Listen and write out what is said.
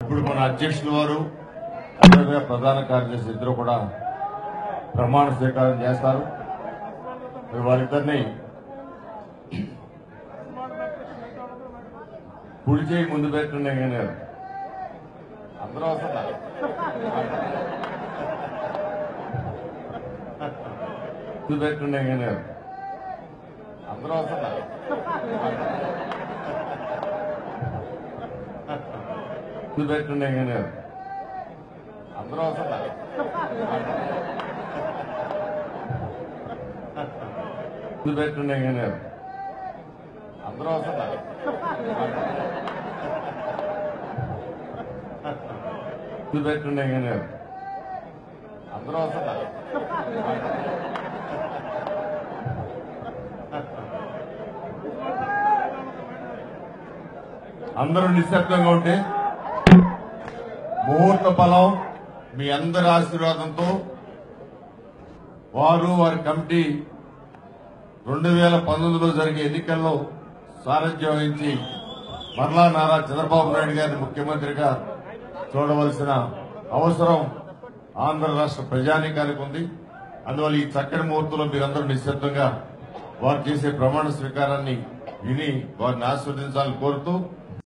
ఇప్పుడు మన అధ్యక్షుల వారు ప్రధాన కార్యదర్శి ఇద్దరు కూడా ప్రమాణ స్వీకారం చేస్తారు. వారిద్దరిని కుడి చేయి ముందు పెట్టండి గారు అందరూ వస్తున్నారు. ముందు పెట్టండి గారు అందరూ వస్తున్నారు. ముందు పెట్టండి గారు అందరూ వస్తున్నారు. ముందు పెట్టండి గారు అందరూ వస్తున్నారు. ముందు పెట్టండి గారు అందరూ వస్తున్నారు. అందరూ నిశ్శబ్దంగా ఉంటే ముహూర్త ఫలం మీ అందరి ఆశీర్వాదంతో వారు వారి కమిటీ 2019లో జరిగే ఎన్నికల్లో సారథ్యం వహించి మరలా నారా చంద్రబాబు నాయుడు గారిని ముఖ్యమంత్రిగా చూడవలసిన అవసరం ఆంధ్ర రాష్ట్ర ప్రజానీకానికి ఉంది. అందువల్ల ఈ చక్కటి ముహూర్తంలో మీరందరూ నిశ్శబ్దంగా వారు చేసే ప్రమాణ స్వీకారాన్ని విని వారిని ఆస్వాదించాలని కోరుతూ